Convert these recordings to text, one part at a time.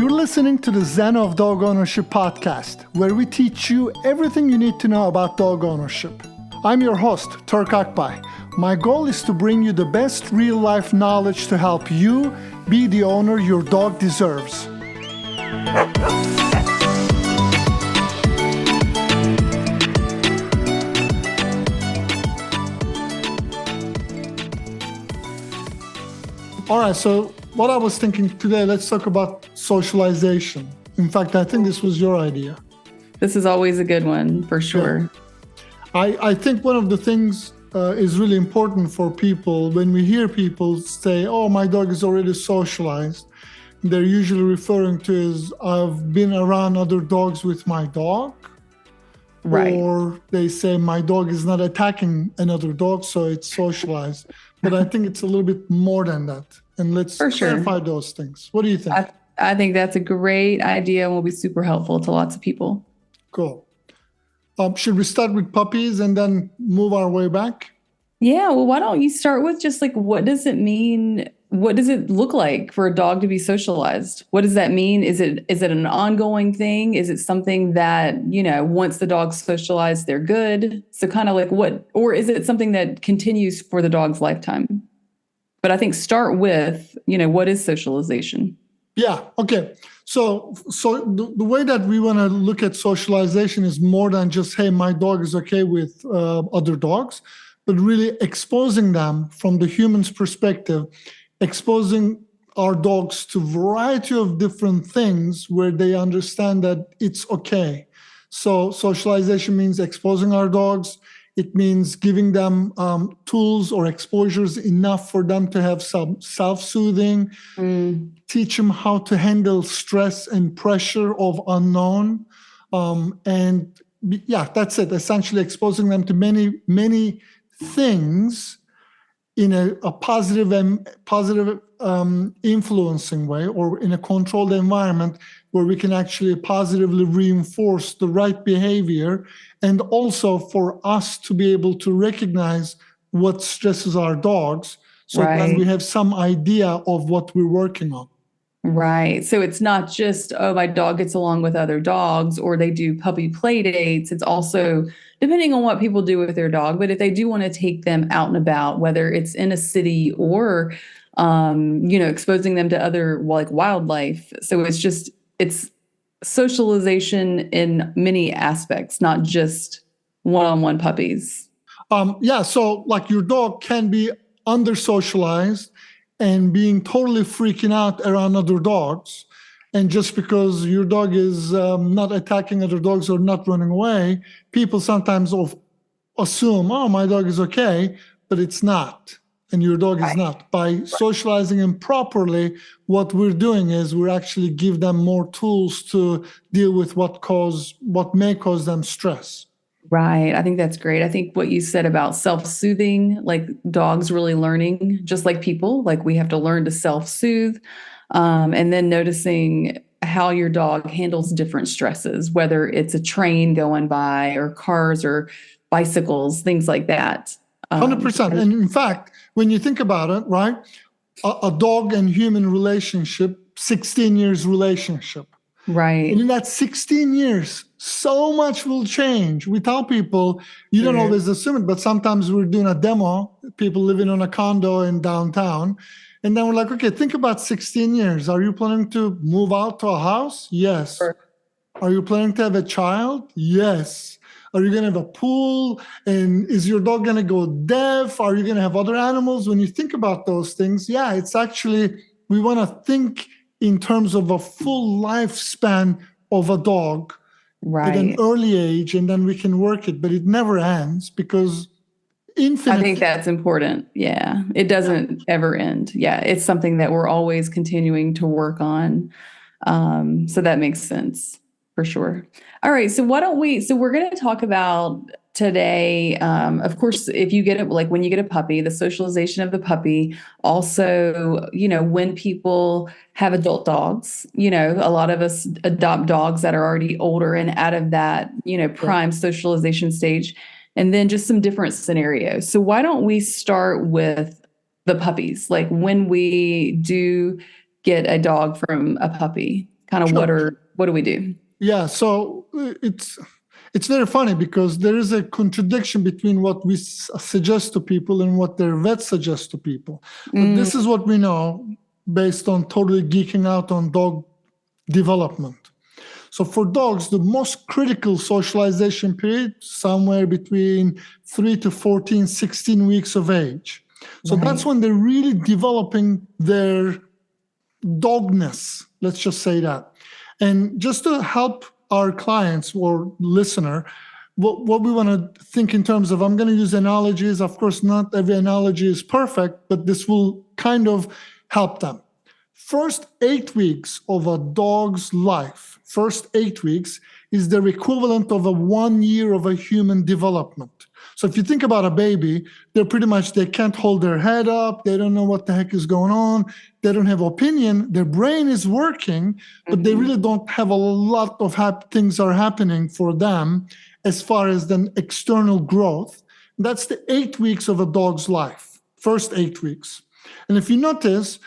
You're listening to the Zen of Dog Ownership podcast, where we teach you everything you need to know about dog ownership. I'm your host, Turk Akbay. My goal is to bring you the best real-life knowledge to help you be the owner your dog deserves. All right, so what I was thinking today, let's talk about socialization. In fact, I think this was your idea. This is always a good one, for sure. Yeah. I think one of the things is really important for people when we hear people say, oh, my dog is already socialized. They're usually referring to is, I've been around other dogs with my dog. Right. Or they say, my dog is not attacking another dog, so it's socialized. But I think it's a little bit more than that. And let's clarify those things. What do you think? I think that's a great idea and will be super helpful to lots of people. Cool. Should we start with puppies and then move our way back? Yeah, well, why don't you start with just like, what does it mean? What does it look like for a dog to be socialized? What does that mean? Is it an ongoing thing? Is it something that, once the dog's socialized, they're good? So kind of like or is it something that continues for the dog's lifetime? But I think start with, what is socialization? Yeah. Okay. So the way that we want to look at socialization is more than just, hey, my dog is okay with other dogs, but really exposing them from the human's perspective, exposing our dogs to a variety of different things where they understand that it's okay. So socialization means exposing our dogs. It means giving them tools or exposures enough for them to have some self-soothing, teach them how to handle stress and pressure of unknown. That's it. Essentially exposing them to many, many things in a positive influencing way, or in a controlled environment where we can actually positively reinforce the right behavior, and also for us to be able to recognize what stresses our dogs, so then we have some idea of what we're working on. Right. So it's not just, oh, my dog gets along with other dogs, or they do puppy play dates. It's also depending on what people do with their dog. But if they do want to take them out and about, whether it's in a city or, exposing them to other wildlife. So it's socialization in many aspects, not just one-on-one puppies. So like your dog can be under-socialized and being totally freaking out around other dogs. And just because your dog is not attacking other dogs or not running away, people sometimes assume, oh, my dog is okay, but it's not. And your dog is not. By socializing him properly, what we're doing is we're actually give them more tools to deal with what may cause them stress. Right. I think that's great. I think what you said about self-soothing, like dogs really learning, just like people, like we have to learn to self-soothe, and then noticing how your dog handles different stresses, whether it's a train going by or cars or bicycles, things like that. 100%. And in fact, when you think about it, right, a dog and human relationship, 16 years relationship. Right. And in that 16 years, so much will change. We tell people, you don't always assume it, but sometimes we're doing a demo, people living on a condo in downtown. And then we're like, okay, think about 16 years. Are you planning to move out to a house? Yes. Sure. Are you planning to have a child? Yes. Are you going to have a pool? And is your dog going to go deaf? Are you going to have other animals? When you think about those things, it's actually, we want to think in terms of a full lifespan of a dog at an early age, and then we can work it, but it never ends because infinite. I think that's important. Yeah. It doesn't ever end. Yeah. It's something that we're always continuing to work on. So that makes sense for sure. All right. So we're going to talk about today, of course, if you get it, like when you get a puppy, the socialization of the puppy, also, when people have adult dogs, a lot of us adopt dogs that are already older and out of that, prime socialization stage, and then just some different scenarios. So why don't we start with the puppies? Like when we do get a dog from a puppy, kind of Sure. what do we do? Yeah, so it's very funny because there is a contradiction between what we suggest to people and what their vets suggest to people. But Mm, this is what we know based on totally geeking out on dog development. So for dogs, the most critical socialization period, somewhere between 3 to 14, 16 weeks of age. So that's right. when they're really developing their dogness. Let's just say that. And just to help our clients or listener, what we want to think in terms of, I'm going to use analogies. Of course, not every analogy is perfect, but this will kind of help them. First 8 weeks of a dog's life, first 8 weeks is the equivalent of a 1 year of a human development. So if you think about a baby, they can't hold their head up. They don't know what the heck is going on. They don't have opinion. Their brain is working, but they really don't have a lot of things are happening for them as far as the external growth. That's the 8 weeks of a dog's life, first 8 weeks. And if you notice,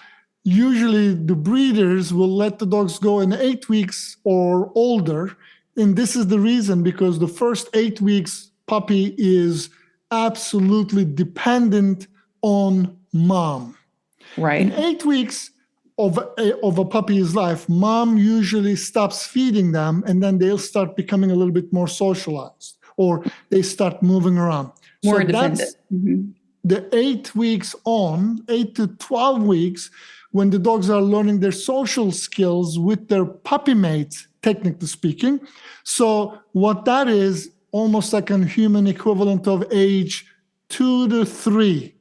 usually the breeders will let the dogs go in 8 weeks or older. And this is the reason, because the first 8 weeks puppy is absolutely dependent on mom. In Right. 8 weeks of a puppy's life, mom usually stops feeding them, and then they'll start becoming a little bit more socialized, or they start moving around. More So independent. that's the 8 weeks on, 8 to 12 weeks, when the dogs are learning their social skills with their puppy mates, technically speaking. So what that is, almost like a human equivalent of age 2 to 3.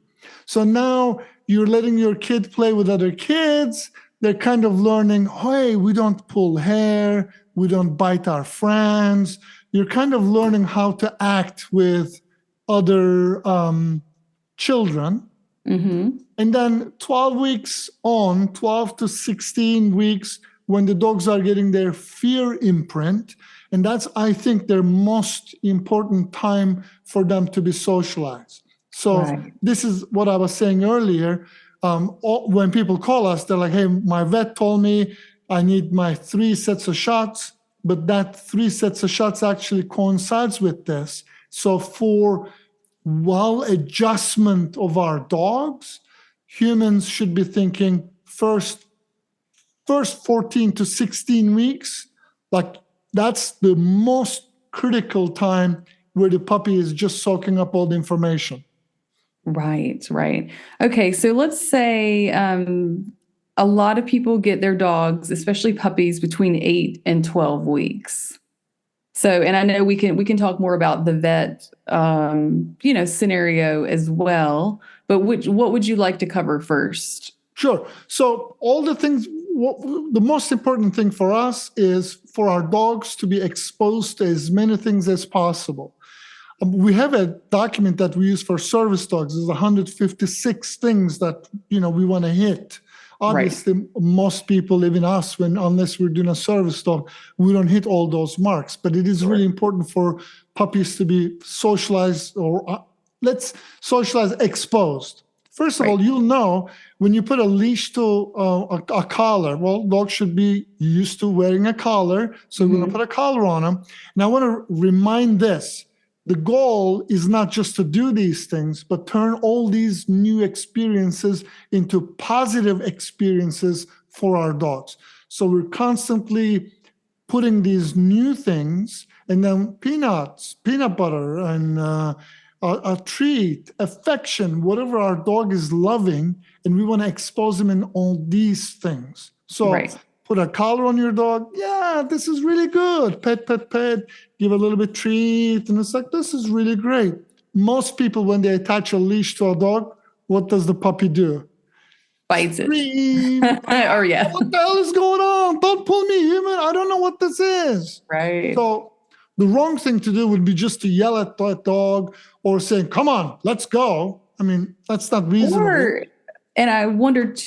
So now you're letting your kid play with other kids. They're kind of learning, hey, we don't pull hair, we don't bite our friends. You're kind of learning how to act with other children. And then 12 weeks on, 12 to 16 weeks, when the dogs are getting their fear imprint. And that's, I think, their most important time for them to be socialized. So Right. this is what I was saying earlier. When people call us, they're like, hey, my vet told me I need my 3 sets of shots, but that 3 sets of shots actually coincides with this. So for adjustment of our dogs, humans should be thinking first 14 to 16 weeks, like that's the most critical time where the puppy is just soaking up all the information. Right, right. Okay, so let's say a lot of people get their dogs, especially puppies, between 8 and 12 weeks. So, and I know we can talk more about the vet, scenario as well. But what would you like to cover first? Sure. So all the things, the most important thing for us is for our dogs to be exposed to as many things as possible. We have a document that we use for service dogs. There's 156 things that we want to hit. Obviously, most people, even us, unless we're doing a service dog, we don't hit all those marks. But it is really important for puppies to be socialized, or let's socialize exposed. First of all, you'll know when you put a leash to a collar. Well, dogs should be used to wearing a collar, so we're going to put a collar on them. And I want to remind this. The goal is not just to do these things, but turn all these new experiences into positive experiences for our dogs. So we're constantly putting these new things, and then peanuts, peanut butter, and a treat, affection, whatever our dog is loving, and we want to expose them in all these things. So put a collar on your dog. Yeah, this is really good. Pet, pet, pet. Give a little bit treat. And it's like, this is really great. Most people, when they attach a leash to a dog, what does the puppy do? Bites Scream. it. Or yeah. What the hell is going on? Don't pull me, human. I don't know what this is. Right. So the wrong thing to do would be just to yell at that dog or say, come on, let's go. I mean, that's not reasonable. And I wondered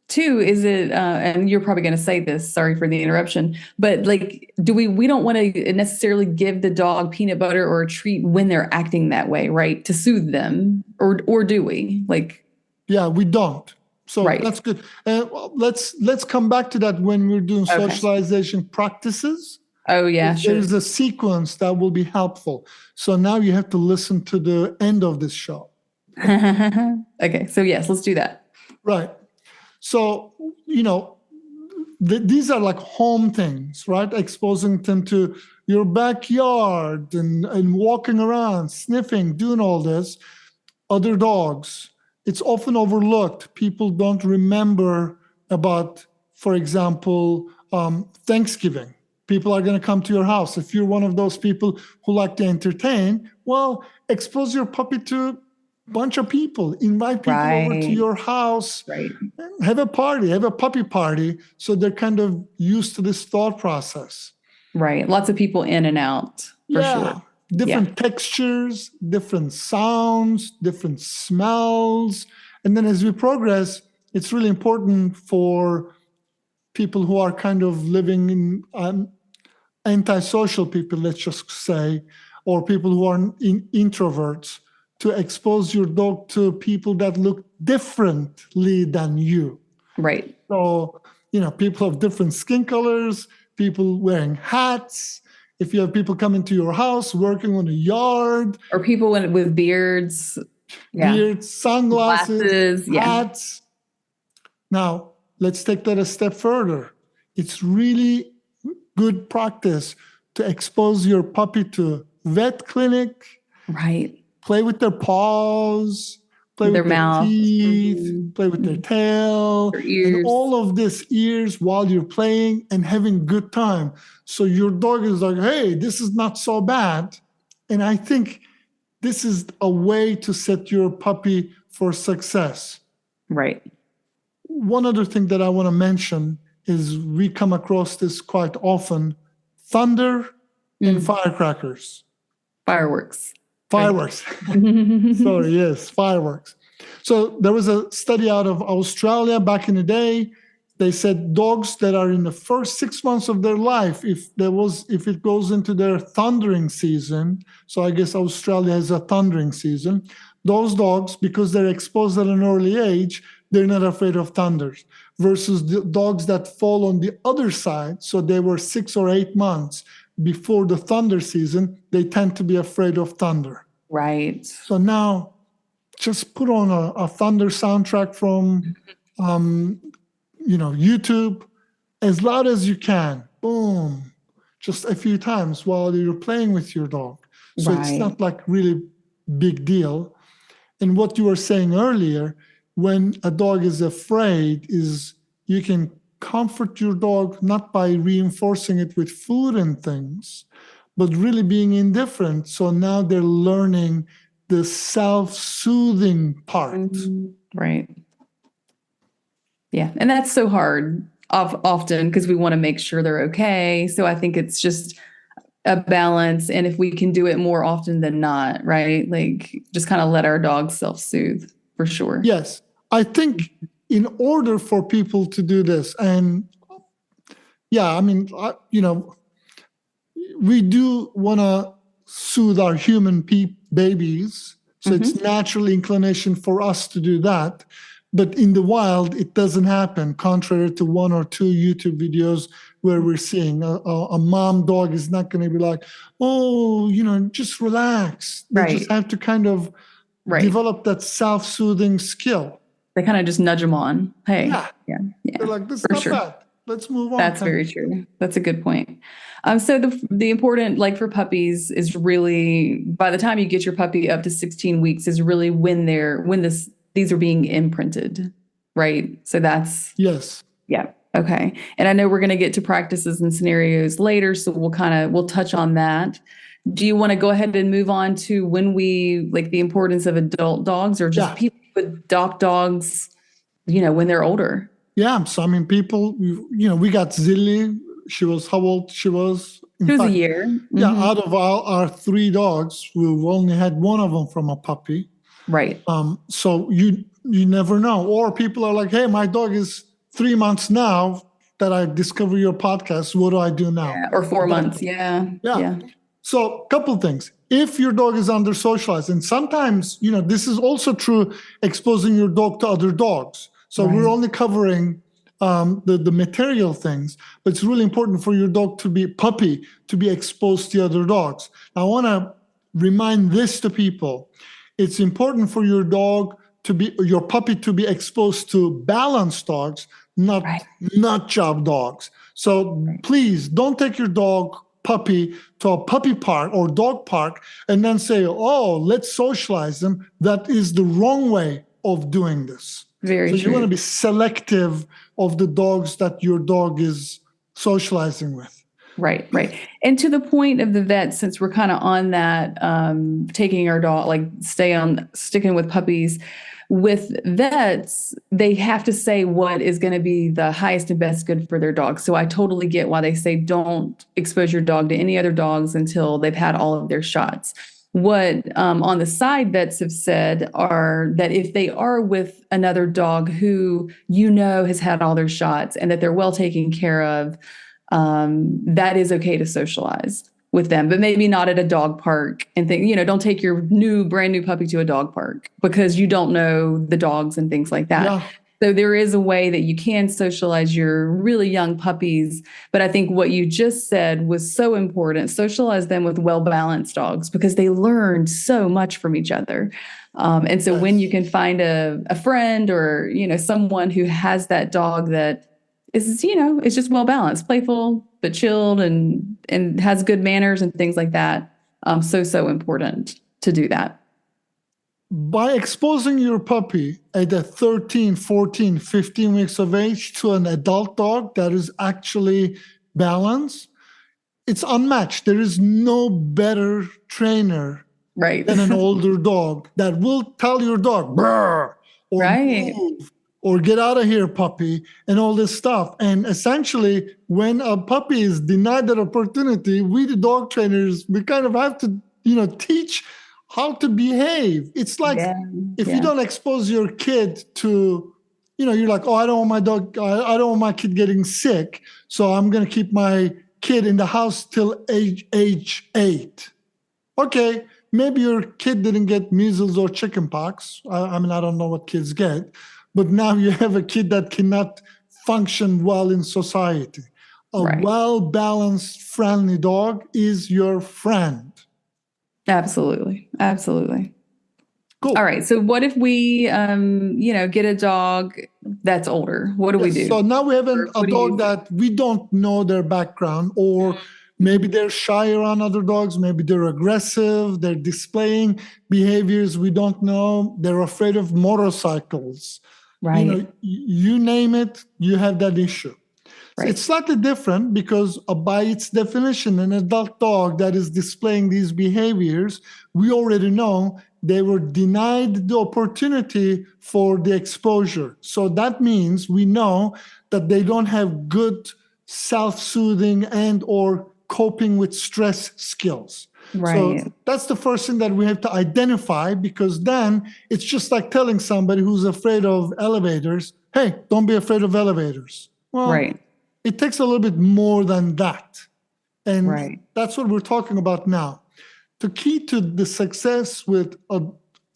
too, is it, and you're probably going to say this, sorry for the interruption, but like, we don't want to necessarily give the dog peanut butter or a treat when they're acting that way, right? To soothe them, or do we? Like, yeah, we don't. So Right. that's good. Well, let's come back to that when we're doing Okay. socialization practices. Oh, yeah, sure. There's a sequence that will be helpful. So now you have to listen to the end of this show. Okay, so yes, let's do that. Right. So, these are like home things, right? Exposing them to your backyard and walking around, sniffing, doing all this. Other dogs, it's often overlooked. People don't remember about, for example, Thanksgiving. People are going to come to your house. If you're one of those people who like to entertain, well, expose your puppy to a bunch of people. Invite people over to Right. your house. Right. Have a party, have a puppy party. So they're kind of used to this thought process. Right. Lots of people in and out, for sure. Different textures, different sounds, different smells. And then as we progress, it's really important for people who are kind of living in antisocial people, let's just say, or people who are introverts, to expose your dog to people that look differently than you. Right. So, people of different skin colors, people wearing hats. If you have people coming to your house, working on a yard. Or people with beards. Yeah. Beards, sunglasses, glasses, hats. Now, let's take that a step further. It's really good practice to expose your puppy to vet clinic. Right. Play with their paws, play with their mouth, teeth, play with their tail, their ears, and all of this ears while you're playing and having good time. So your dog is like, hey, this is not so bad. And I think this is a way to set your puppy for success. Right. One other thing that I want to mention is we come across this quite often: thunder and firecrackers. Fireworks. Fireworks. Sorry, yes, fireworks. So there was a study out of Australia back in the day. They said dogs that are in the first 6 months of their life, if it goes into their thundering season, so I guess Australia has a thundering season, those dogs, because they're exposed at an early age, they're not afraid of thunders. Versus the dogs that fall on the other side, so they were 6 or 8 months before the thunder season, they tend to be afraid of thunder. Right. So now just put on a thunder soundtrack from YouTube as loud as you can. Boom. Just a few times while you're playing with your dog. So It's not like really big deal. And what you were saying earlier, when a dog is afraid, is you can comfort your dog not by reinforcing it with food and things, but really being indifferent. So now they're learning the self-soothing part. Right. Yeah. And that's so hard often because we want to make sure they're okay. So I think it's just a balance. And if we can do it more often than not, right? Like just kind of let our dogs self-soothe, for sure. Yes. I think in order for people to do this, and we do want to soothe our human babies. So it's natural inclination for us to do that. But in the wild, it doesn't happen, contrary to 1 or 2 YouTube videos where we're seeing a mom dog is not going to be like, oh, just relax. They just have to kind of develop that self-soothing skill. They kind of just nudge them on. Hey, yeah. They're like, this is not bad. Let's move on. That's very true. That's a good point. So the important, like for puppies, is really by the time you get your puppy up to 16 weeks is really when these are being imprinted, right? So that's yeah. Okay. And I know we're going to get to practices and scenarios later, so we'll touch on that. Do you want to go ahead and move on to when we like the importance of adult dogs, or just people adopt dogs, when they're older? Yeah. So, people, we got Zilly. She was how old she was? She was a year. Yeah. Out of our 3 dogs, we've only had 1 of them from a puppy. Right. So you never know. Or people are like, hey, my dog is 3 months now that I discover your podcast. What do I do now? Yeah, or 4 months. Yeah. So a couple things. If your dog is under socialized, and sometimes, this is also true exposing your dog to other dogs. So we're only covering the material things, but it's really important for your puppy to be exposed to other dogs. I want to remind this to people. It's important for your puppy to be exposed to balanced dogs, not nut job dogs. So please don't take your puppy to a puppy park or dog park and then say, oh, let's socialize them. That is the wrong way of doing this. Very true. You want to be selective of the dogs that your dog is socializing with. Right. And to the point of the vet, since we're kind of on that, taking our dog, like sticking with puppies, with vets, they have to say what is going to be the highest and best good for their dog. So I totally get why they say don't expose your dog to any other dogs until they've had all of their shots. What on the side vets have said are that if they are with another dog who has had all their shots and that they're well taken care of, that is okay to socialize with them, but maybe not at a dog park and don't take your brand new puppy to a dog park because you don't know the dogs and things like that. Yeah. So there is a way that you can socialize your really young puppies. But I think what you just said was so important. Socialize them with well-balanced dogs because they learn so much from each other. And so when you can find a friend or, someone who has that dog that is, it's just well-balanced, playful, but chilled and has good manners and things like that. So important to do that. By exposing your puppy at 13, 14, 15 weeks of age to an adult dog that is actually balanced, it's unmatched. There is no better trainer than an older dog that will tell your dog, brr, or move, or get out of here, puppy, and all this stuff. And essentially, when a puppy is denied that opportunity, we, the dog trainers, we kind of have to, teach how to behave. It's like if you don't expose your kid to, you're like, oh, I don't want my kid getting sick, so I'm going to keep my kid in the house till age 8. Okay, maybe your kid didn't get measles or chickenpox. I don't know what kids get, but now you have a kid that cannot function well in society. A well-balanced, friendly dog is your friend. Absolutely. Cool. All right. So what if we, get a dog that's older? What do we do? So now we have a dog that we don't know their background, or maybe they're shy around other dogs. Maybe they're aggressive. They're displaying behaviors we don't know. They're afraid of motorcycles. Right. You name it, you have that issue. Right. So it's slightly different because by its definition, an adult dog that is displaying these behaviors, we already know they were denied the opportunity for the exposure. So that means we know that they don't have good self-soothing and or coping with stress skills. Right. So that's the first thing that we have to identify, because then it's just like telling somebody who's afraid of elevators, hey, don't be afraid of elevators. Well, it takes a little bit more than that. And that's what we're talking about now. The key to the success with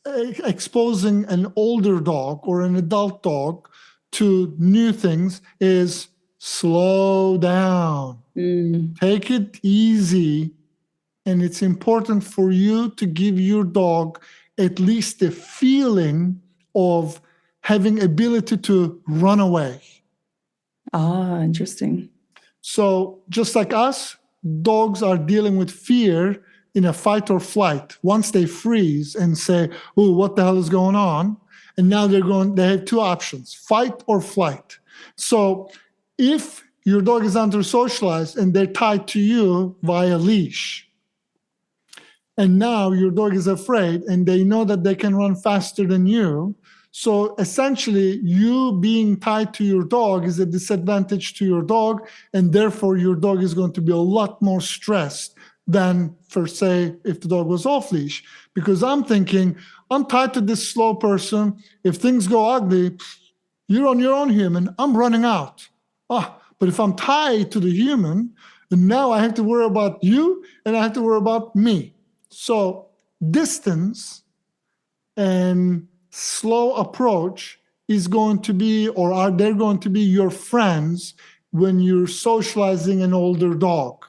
exposing an older dog or an adult dog to new things is slow down. Take it easy. And it's important for you to give your dog at least the feeling of having ability to run away. Ah, interesting. So just like us, dogs are dealing with fear in a fight or flight. Once they freeze and say, oh, what the hell is going on? And now they have two options, fight or flight. So if your dog is under socialized and they're tied to you via leash, and now your dog is afraid and they know that they can run faster than you. So essentially, you being tied to your dog is a disadvantage to your dog, and therefore your dog is going to be a lot more stressed than, for say, if the dog was off leash. Because I'm thinking, I'm tied to this slow person. If things go ugly, you're on your own, human. I'm running out. But if I'm tied to the human, then now I have to worry about you and I have to worry about me. So distance and slow approach is going to be, or are they going to be your friends when you're socializing an older dog?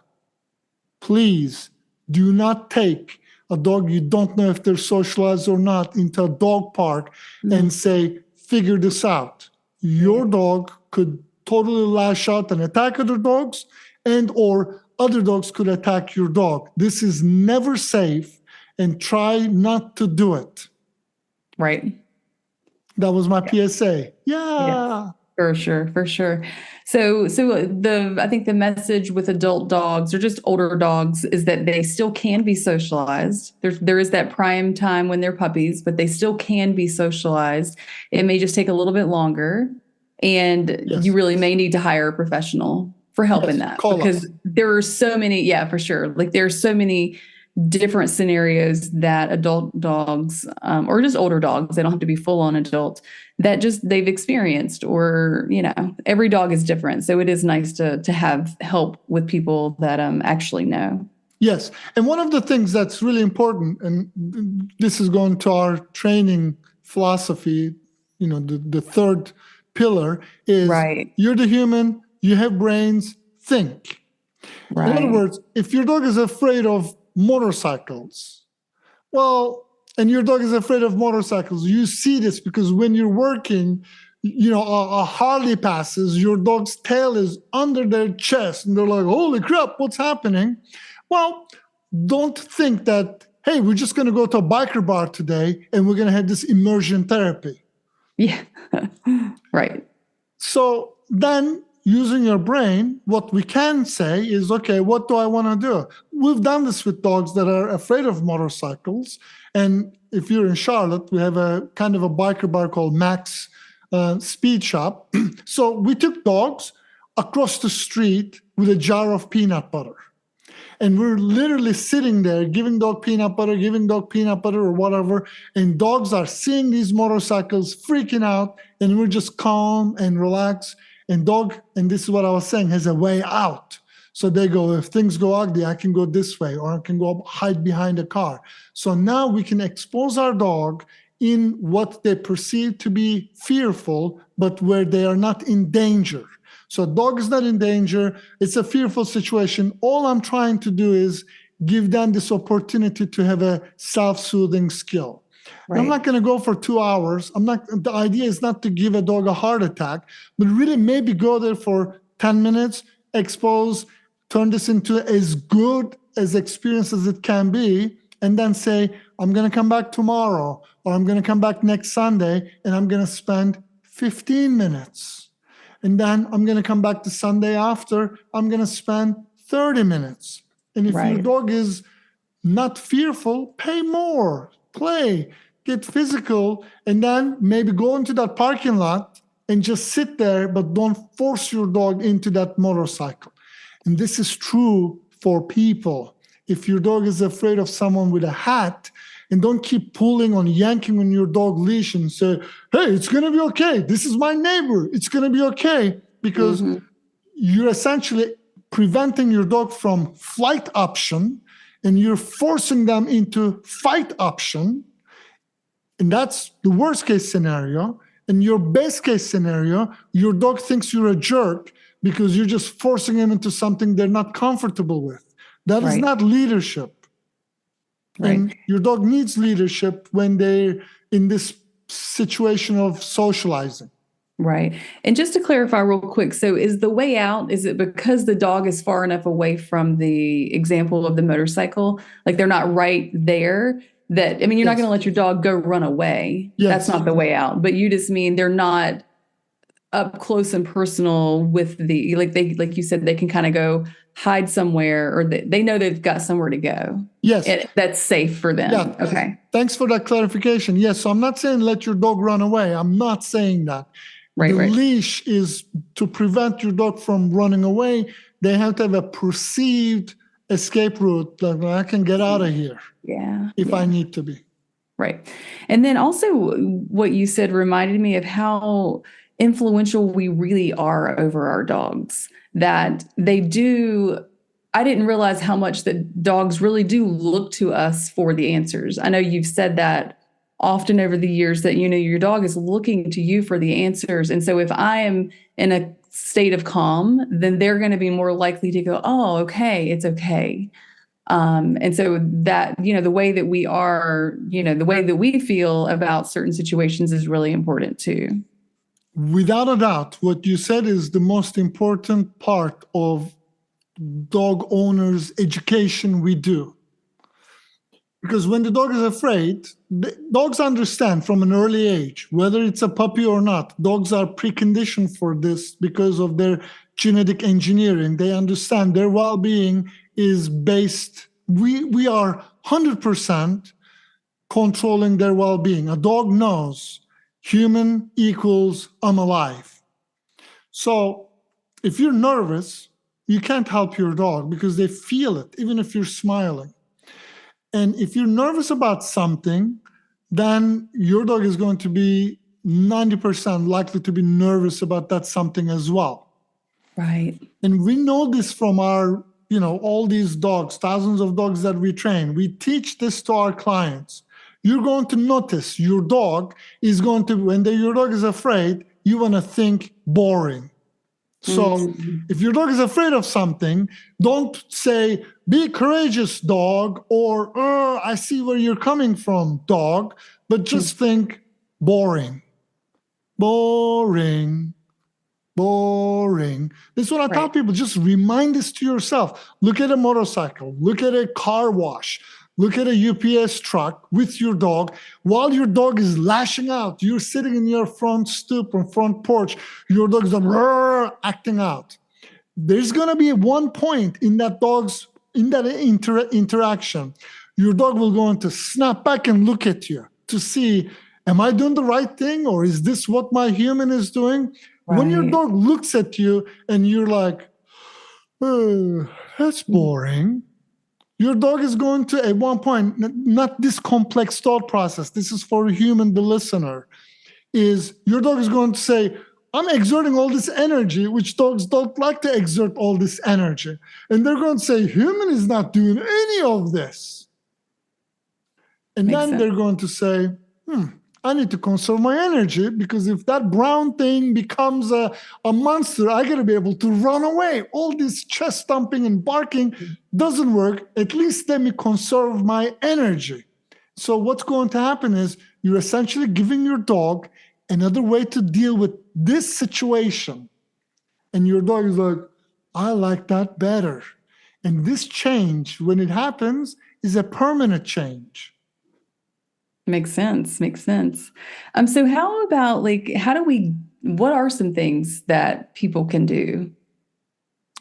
Please do not take a dog you don't know if they're socialized or not into a dog park and say, figure this out. Your dog could totally lash out and attack other dogs, and or other dogs could attack your dog. This is never safe, and try not to do it. Right. That was my PSA. Yeah. For sure, for sure. So I think the message with adult dogs or just older dogs is that they still can be socialized. There is that prime time when they're puppies, but they still can be socialized. It may just take a little bit longer, and you really may need to hire a professional for help in that, because there are so many. Yeah, for sure. Like there are so many different scenarios that adult dogs or just older dogs, they don't have to be full on adult, that just they've experienced, or every dog is different, so it is nice to have help with people that actually know. Yes, and one of the things that's really important, and this is going to our training philosophy, the third pillar is you're the human, you have brains, think. In other words, if your dog is afraid of motorcycles, and your dog is afraid of motorcycles, you see this because when you're working, a Harley passes, your dog's tail is under their chest, and they're like, holy crap, what's happening? Well, don't think that, hey, we're just going to go to a biker bar today and we're going to have this immersion therapy. Yeah, right. So then, using your brain, what we can say is, okay, what do I want to do? We've done this with dogs that are afraid of motorcycles. And if you're in Charlotte, we have a kind of a biker bar called Max Speed Shop. So we took dogs across the street with a jar of peanut butter. And we're literally sitting there giving dog peanut butter or whatever. And dogs are seeing these motorcycles, freaking out. And we're just calm and relaxed. And dog, and this is what I was saying, has a way out. So they go, if things go ugly, I can go this way, or I can go hide behind a car. So now we can expose our dog in what they perceive to be fearful, but where they are not in danger. So dog is not in danger. It's a fearful situation. All I'm trying to do is give them this opportunity to have a self-soothing skill. Right. I'm not going to go for 2 hours. The idea is not to give a dog a heart attack, but really maybe go there for 10 minutes, expose, turn this into as good as experience as it can be, and then say, I'm going to come back tomorrow, or I'm going to come back next Sunday, and I'm going to spend 15 minutes. And then I'm going to come back the Sunday after, I'm going to spend 30 minutes. And if your dog is not fearful, pay more, play, get physical, and then maybe go into that parking lot and just sit there, but don't force your dog into that motorcycle. And this is true for people. If your dog is afraid of someone with a hat, and don't keep pulling on, yanking on your dog leash and say, hey, it's going to be okay. This is my neighbor. It's going to be okay. Because you're essentially preventing your dog from flight option, and you're forcing them into fight option. And that's the worst case scenario. In your best case scenario, your dog thinks you're a jerk because you're just forcing them into something they're not comfortable with. That is not leadership. Right. And your dog needs leadership when they're in this situation of socializing. Right. And just to clarify real quick, so is the way out, is it because the dog is far enough away from the example of the motorcycle? Like they're not right there? That, I mean, you're not going to let your dog go run away. That's not the way out. But you just mean they're not up close and personal with the, like you said, they can kind of go hide somewhere, or they know they've got somewhere to go. Yes. That's safe for them. Yeah. Okay. Thanks for that clarification. Yes. So I'm not saying let your dog run away. I'm not saying that. The leash is to prevent your dog from running away. They have to have a perceived escape route. Like, I can get out of here. If I need to be. Right. And then also what you said reminded me of how influential we really are over our dogs. That they do, I didn't realize how much that dogs really do look to us for the answers. I know you've said that often over the years that, your dog is looking to you for the answers. And so if I am in a state of calm, then they're going to be more likely to go, oh, okay, it's okay. And so that, the way that we are, the way that we feel about certain situations is really important too. Without a doubt, what you said is the most important part of dog owners' education we do. Because when the dog is afraid, dogs understand from an early age, whether it's a puppy or not. Dogs are preconditioned for this because of their genetic engineering. They understand their well-being is based, we are 100% controlling their well-being. A dog knows human equals I'm alive. So if you're nervous, you can't help your dog because they feel it, even if you're smiling. And if you're nervous about something, then your dog is going to be 90% likely to be nervous about that something as well. Right. And we know this from our, all these dogs, thousands of dogs that we train. We teach this to our clients. You're going to notice your dog is going to, when your dog is afraid, you want to think boring. So if your dog is afraid of something, don't say, be courageous, dog, or I see where you're coming from, dog, but just think boring, boring, boring. This is what I tell people. Just remind this to yourself. Look at a motorcycle, look at a car wash, look at a UPS truck with your dog. While your dog is lashing out, you're sitting in your front stoop or front porch, your dog's acting out. There's going to be one point in that interaction. Your dog will go to snap back and look at you to see, am I doing the right thing, or is this what my human is doing? Right. When your dog looks at you and you're like, oh, that's boring. Your dog is going to, at one point, not this complex thought process, this is for a human, the listener, is your dog is going to say, I'm exerting all this energy, which dogs don't like to exert all this energy. And they're going to say, human is not doing any of this. And Makes then sense. They're going to say, I need to conserve my energy, because if that brown thing becomes a monster, I got to be able to run away. All this chest thumping and barking doesn't work. At least let me conserve my energy. So what's going to happen is you're essentially giving your dog another way to deal with this situation. And your dog is like, I like that better. And this change, when it happens, is a permanent change. Makes sense. So how about what are some things that people can do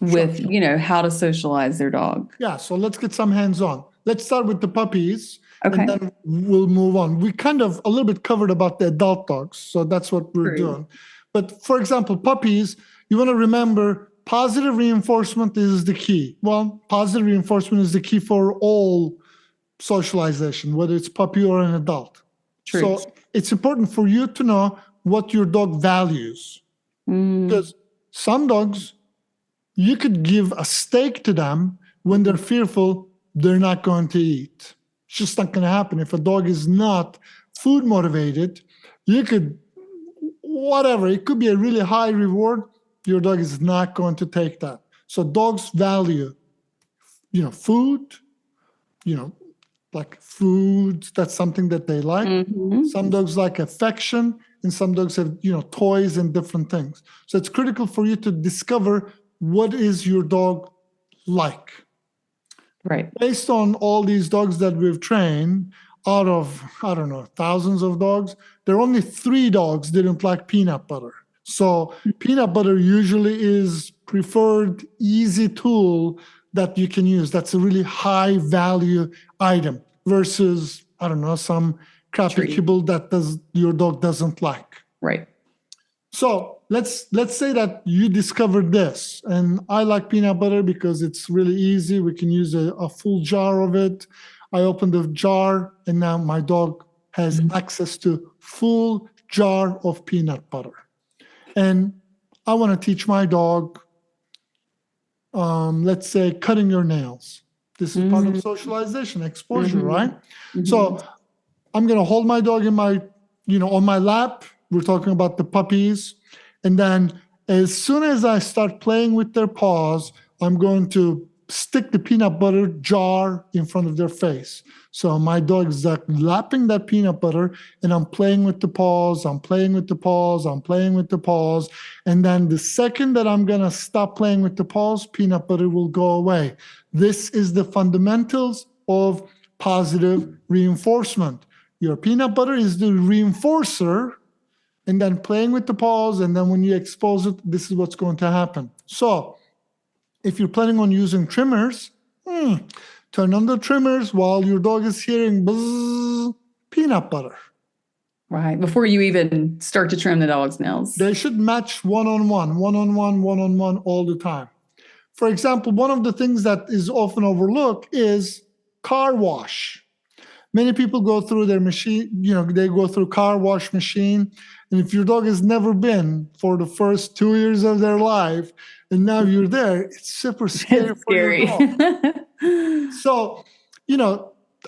with, how to socialize their dog? Yeah. So let's get some hands-on. Let's start with the puppies. Okay. And then we'll move on. We kind of a little bit covered about the adult dogs. So that's what we're doing. But for example, puppies, you want to remember positive reinforcement is the key. Well, positive reinforcement is the key for all socialization, whether it's puppy or an adult. True. So it's important for you to know what your dog values. Because some dogs, you could give a steak to them when they're fearful, they're not going to eat. It's just not going to happen. If a dog is not food motivated, you could, whatever, it could be a really high reward. Your dog is not going to take that. So dogs value, food, like food, that's something that they like. Some dogs like affection, and some dogs have, toys and different things. So it's critical for you to discover what is your dog like. Right. Based on all these dogs that we've trained, out of, thousands of dogs, there are only 3 dogs that don't like peanut butter. So peanut butter usually is preferred, easy tool that you can use. That's a really high value item versus, some crappy kibble that your dog doesn't like. Right. So let's say that you discovered this, and I like peanut butter because it's really easy. We can use a full jar of it. I open the jar, and now my dog has access to full jar of peanut butter. And I want to teach my dog, let's say, cutting your nails. This is part of socialization, exposure, right? So I'm going to hold my dog in my, on my lap. We're talking about the puppies. And then as soon as I start playing with their paws, I'm going to stick the peanut butter jar in front of their face. So my dog is like lapping that peanut butter, and I'm playing with the paws, I'm playing with the paws, I'm playing with the paws. And then the second that I'm going to stop playing with the paws, peanut butter will go away. This is the fundamentals of positive reinforcement. Your peanut butter is the reinforcer, and then playing with the paws, and then when you expose it, this is what's going to happen. So if you're planning on using trimmers, turn on the trimmers while your dog is hearing buzz, peanut butter. Right. Before you even start to trim the dog's nails. They should match one-on-one all the time. For example, one of the things that is often overlooked is car wash. Many people go through their machine, they go through car wash machine. And if your dog has never been for the first 2 years of their life, and now you're there, it's super scary. It's scary. For your dog. So,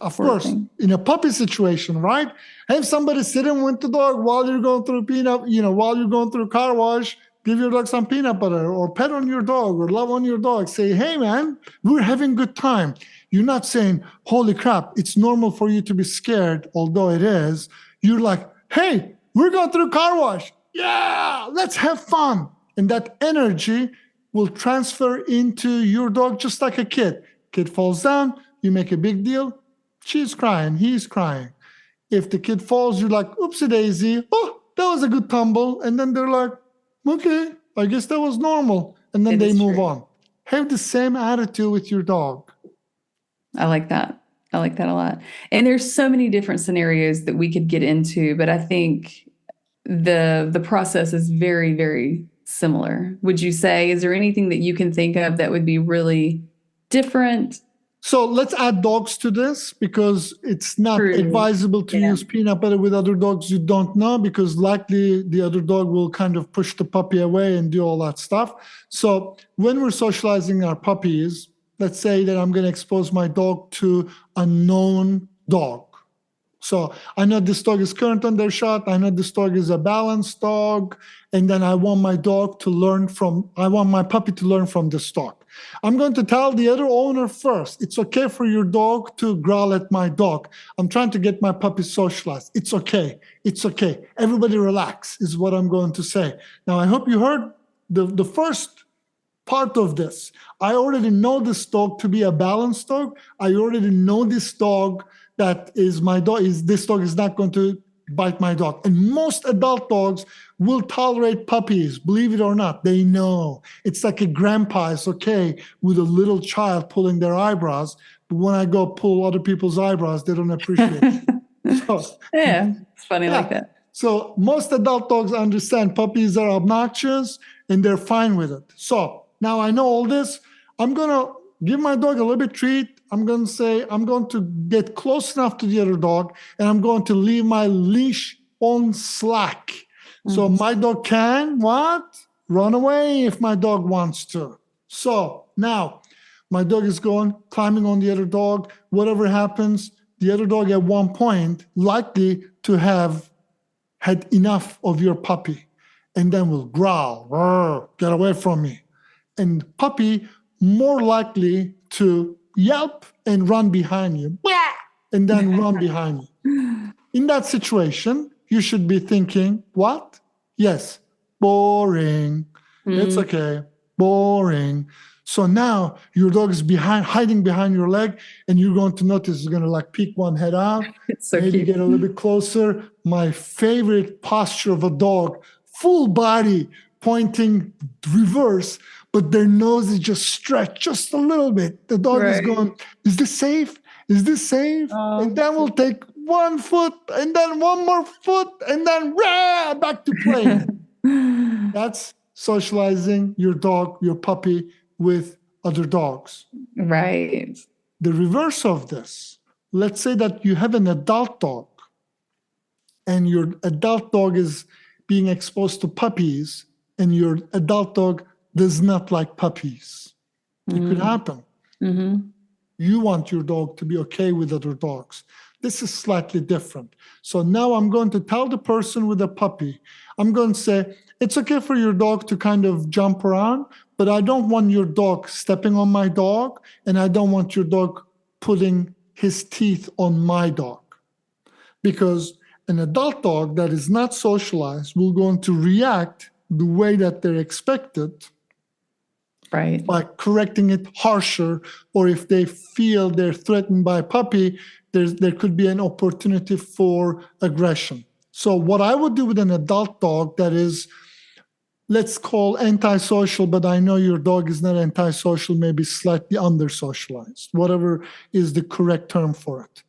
of course, in a puppy situation, right? Have somebody sitting with the dog while you're going through while you're going through car wash. Give your dog some peanut butter, or pet on your dog, or love on your dog. Say, hey, man, we're having a good time. You're not saying, holy crap, it's normal for you to be scared, although it is. You're like, hey, we're going through car wash. Yeah, let's have fun. And that energy will transfer into your dog just like a kid. Kid falls down, you make a big deal. She's crying, he's crying. If the kid falls, you're like, oopsie daisy. Oh, that was a good tumble. And then they're like, okay, I guess that was normal. And then they move on. Have the same attitude with your dog. I like that. I like that a lot. And there's so many different scenarios that we could get into, but I think the process is very, very similar. Would you say, is there anything that you can think of that would be really different? So let's add dogs to this, because it's not advisable to use peanut butter with other dogs you don't know, because likely the other dog will kind of push the puppy away and do all that stuff. So when we're socializing our puppies, let's say that I'm going to expose my dog to a known dog. So I know this dog is current on their shot. I know this dog is a balanced dog. And then I want my puppy to learn from this dog. I'm going to tell the other owner first, it's okay for your dog to growl at my dog. I'm trying to get my puppy socialized. It's okay. It's okay. Everybody relax is what I'm going to say. Now, I hope you heard the first part of this. I already know this dog to be a balanced dog. I already know this dog that is my dog. This dog is not going to bite my dog. And most adult dogs will tolerate puppies, believe it or not. They know. It's like a grandpa is okay with a little child pulling their eyebrows, but when I go pull other people's eyebrows, they don't appreciate it. So, yeah, it's funny like that. So most adult dogs understand puppies are obnoxious and they're fine with it. So now I know all this. I'm going to give my dog a little bit treat. I'm going to say, I'm going to get close enough to the other dog, and I'm going to leave my leash on slack. So my dog can, run away if my dog wants to. So now my dog is climbing on the other dog. Whatever happens, the other dog at one point likely to have had enough of your puppy, and then will growl, get away from me. And puppy more likely to yelp and run behind you, and then run behind you. In that situation, you should be thinking, what? Yes, boring. It's okay, boring. So now your dog is hiding behind your leg, and you're going to notice it's going to peek one head out. It's so maybe cute. Get a little bit closer. My favorite posture of a dog, full body pointing reverse, but their nose is just stretched just a little bit. The dog is going, is this safe? Is this safe? And then we'll take 1 foot, and then 1 more foot, and then back to playing. That's socializing your dog, your puppy, with other dogs. Right. The reverse of this, let's say that you have an adult dog, and your adult dog is being exposed to puppies, and your adult dog does not like puppies. It could happen. You want your dog to be okay with other dogs. This is slightly different. So now I'm going to tell the person with a puppy, I'm going to say, it's okay for your dog to kind of jump around, but I don't want your dog stepping on my dog, and I don't want your dog putting his teeth on my dog. Because an adult dog that is not socialized will going to react the way that they're expected, Right. by correcting it harsher, or if they feel they're threatened by a puppy, there could be an opportunity for aggression. So what I would do with an adult dog that is, let's call antisocial, but I know your dog is not antisocial, maybe slightly under-socialized, whatever is the correct term for it.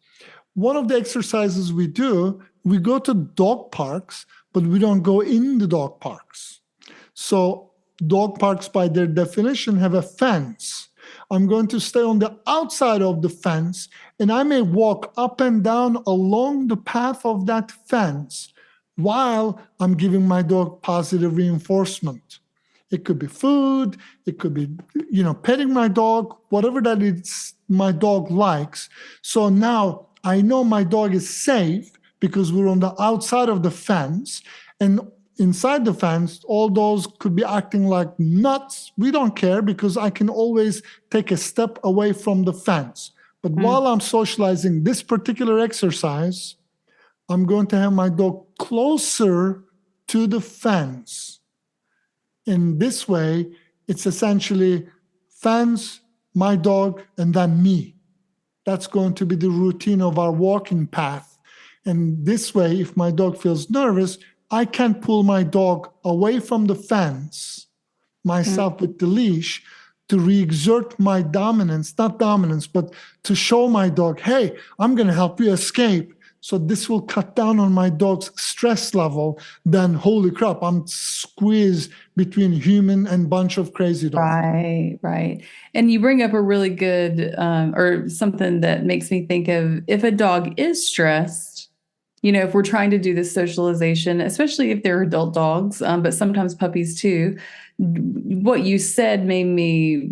One of the exercises we do, we go to dog parks, but we don't go in the dog parks. So dog parks, by their definition, have a fence. I'm going to stay on the outside of the fence, and I may walk up and down along the path of that fence while I'm giving my dog positive reinforcement. It could be food, it could be, petting my dog, whatever that is my dog likes. So now I know my dog is safe because we're on the outside of the fence, and inside the fence, all those could be acting like nuts. We don't care because I can always take a step away from the fence. But while I'm socializing this particular exercise, I'm going to have my dog closer to the fence. In this way, it's essentially fence, my dog, and then me. That's going to be the routine of our walking path. And this way, if my dog feels nervous, I can pull my dog away from the fence, myself with the leash, to re-exert my dominance, not dominance, but to show my dog, hey, I'm going to help you escape. So this will cut down on my dog's stress level. Then, holy crap, I'm squeezed between human and bunch of crazy dogs. Right, right. And you bring up a really good, or something that makes me think of, if a dog is stressed, if we're trying to do this socialization, especially if they're adult dogs, but sometimes puppies too, what you said made me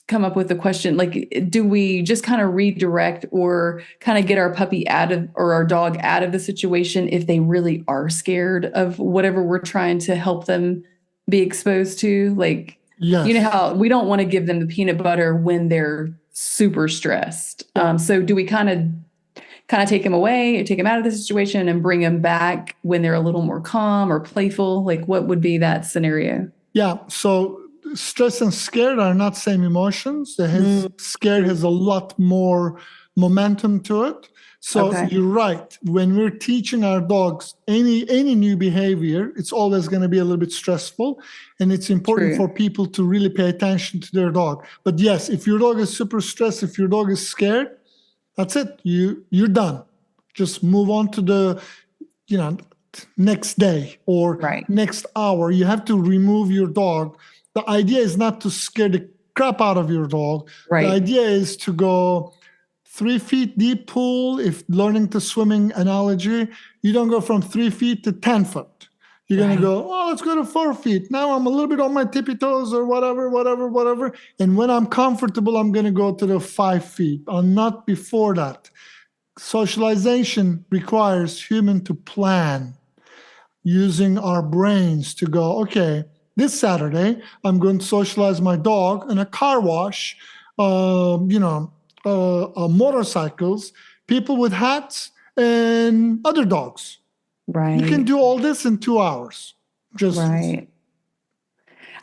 come up with the question, like, do we just kind of redirect or kind of get our puppy out of, or our dog out of the situation if they really are scared of whatever we're trying to help them be exposed to? Like, Yes. How we don't want to give them the peanut butter when they're super stressed. So do we kind of take them away, take them out of the situation and bring them back when they're a little more calm or playful? Like, what would be that scenario? Yeah. So stress and scared are not same emotions. Scared has a lot more momentum to it. So You're right. When we're teaching our dogs any new behavior, it's always going to be a little bit stressful, and it's important for people to really pay attention to their dog. But yes, if your dog is super stressed, if your dog is scared, that's it. You're done. Just move on to the, next day or next hour. You have to remove your dog. The idea is not to scare the crap out of your dog. Right. The idea is to go 3 feet deep pool. If learning to swimming analogy, you don't go from 3 feet to 10 foot. You're going to go, let's go to 4 feet. Now I'm a little bit on my tippy toes or whatever. And when I'm comfortable, I'm going to go to the 5 feet, or not before that. Socialization requires human to plan, using our brains to go, okay, this Saturday, I'm going to socialize my dog in a car wash, motorcycles, people with hats, and other dogs. Right. You can do all this in 2 hours. Right.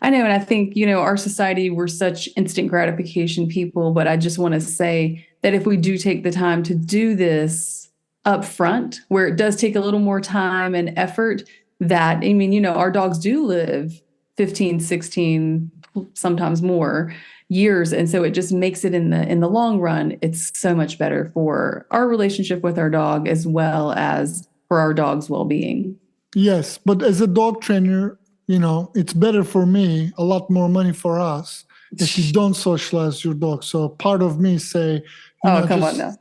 I know. And I think, our society, we're such instant gratification people, but I just want to say that if we do take the time to do this up front, where it does take a little more time and effort, that, our dogs do live 15, 16, sometimes more years. And so it just makes it in the long run, it's so much better for our relationship with our dog as well as for our dog's well-being. Yes, but as a dog trainer, it's better for me, a lot more money for us, if you don't socialize your dog. So part of me say, come on now.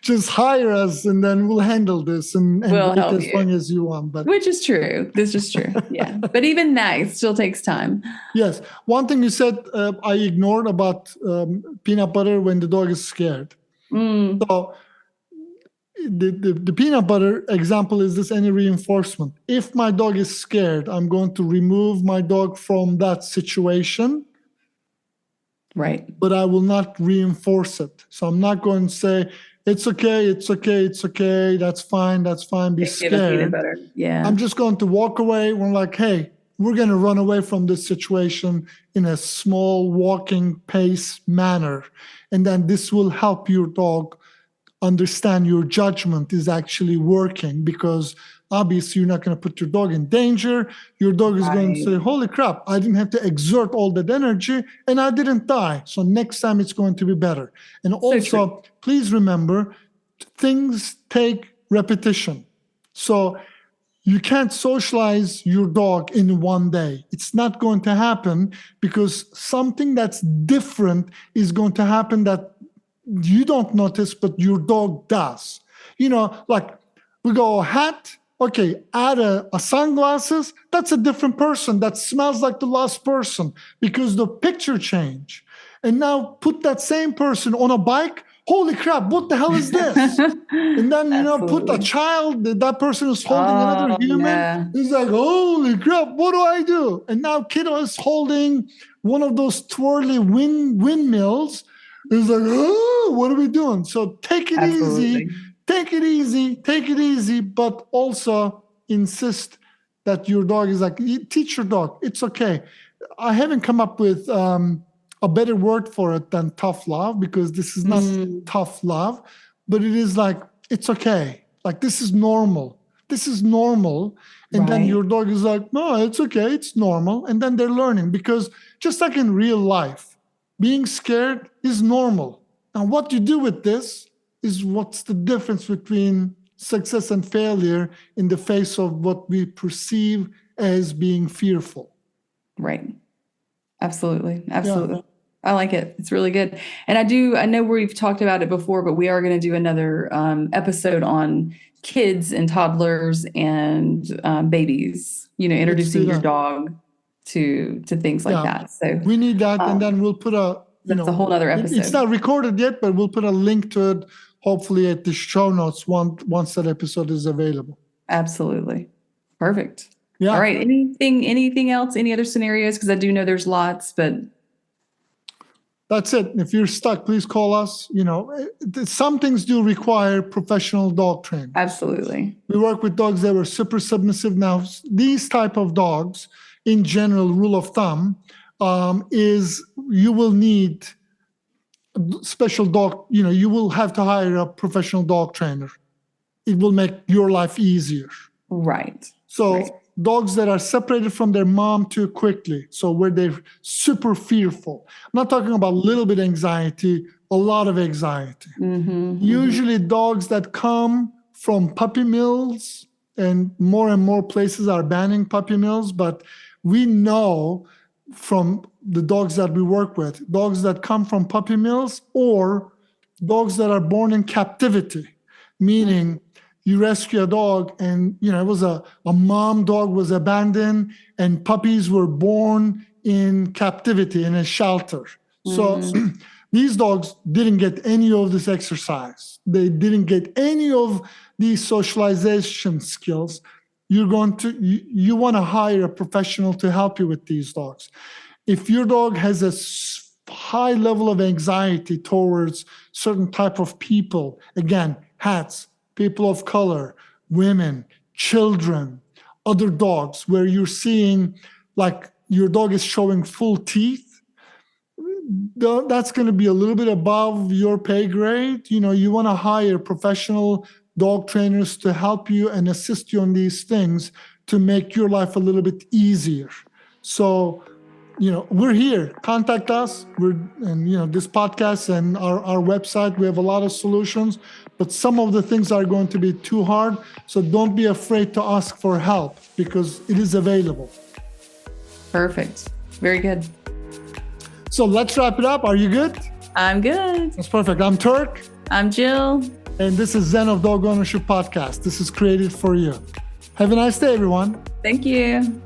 just hire us and then we'll handle this and we'll wait help as long as you want. But which is true. This is true. Yeah. But even that, it still takes time. Yes. One thing you said I ignored about peanut butter when the dog is scared. So the peanut butter example is this: any reinforcement. If my dog is scared, I'm going to remove my dog from that situation. Right. But I will not reinforce it. So I'm not going to say, it's okay, it's okay, it's okay, that's fine, be Give us peanut scared. butter. Yeah. I'm just going to walk away. We're like, hey, we're going to run away from this situation in a small walking pace manner. And then this will help your dog understand your judgment is actually working, because obviously you're not going to put your dog in danger. Your dog is going to say, holy crap, I didn't have to exert all that energy and I didn't die. So next time it's going to be better. And also, please remember, things take repetition. So you can't socialize your dog in one day. It's not going to happen, because something that's different is going to happen that you don't notice, but your dog does. Like we go hat, okay, add a sunglasses, that's a different person. That smells like the last person, because the picture change. And now put that same person on a bike, holy crap, what the hell is this? And then, put a child, that person is holding another human. Yeah. He's like, holy crap, what do I do? And now kiddo is holding one of those twirly windmills. He's like, oh, what are we doing? So take it easy, but also insist that your dog is like, teach your dog, it's okay. I haven't come up with a better word for it than tough love, because this is not tough love, but it is like, it's okay. Like, this is normal. And then your dog is like, no, it's okay, it's normal. And then they're learning, because just like in real life, being scared is normal. Now, what you do with this is what's the difference between success and failure in the face of what we perceive as being fearful. Right. Absolutely. Yeah. I like it. It's really good. And I know we've talked about it before, but we are going to do another episode on kids and toddlers and babies, introducing your dog to things like that. So we need that, and then we'll put that's a whole other episode. It's not recorded yet, but we'll put a link to it, hopefully at the show notes once that episode is available. Absolutely. Perfect. Yeah. All right. Anything else? Any other scenarios? Because I do know there's lots, but that's it. If you're stuck, please call us. Some things do require professional dog training. Absolutely. We work with dogs that were super submissive. Now, these type of dogs, in general, rule of thumb, is you will need special dog, you will have to hire a professional dog trainer. It will make your life easier. Right. So dogs that are separated from their mom too quickly, so where they're super fearful. I'm not talking about a little bit anxiety, a lot of anxiety. Usually dogs that come from puppy mills, and more places are banning puppy mills, but we know from the dogs that we work with, dogs that come from puppy mills or dogs that are born in captivity, meaning you rescue a dog and, it was a mom dog was abandoned and puppies were born in captivity in a shelter. So these dogs didn't get any of this exercise. They didn't get any of these socialization skills. You want to hire a professional to help you with these dogs. If your dog has a high level of anxiety towards certain type of people, again, hats, people of color, women, children, other dogs, where you're seeing like your dog is showing full teeth, that's going to be a little bit above your pay grade. You want to hire professional dog trainers to help you and assist you on these things to make your life a little bit easier. So, we're here. Contact us. This podcast and our website, we have a lot of solutions, but some of the things are going to be too hard. So don't be afraid to ask for help, because it is available. Perfect. Very good. So let's wrap it up. Are you good? I'm good. That's perfect. I'm Turk. I'm Jill. And this is Zen of Dog Ownership Podcast. This is created for you. Have a nice day, everyone. Thank you.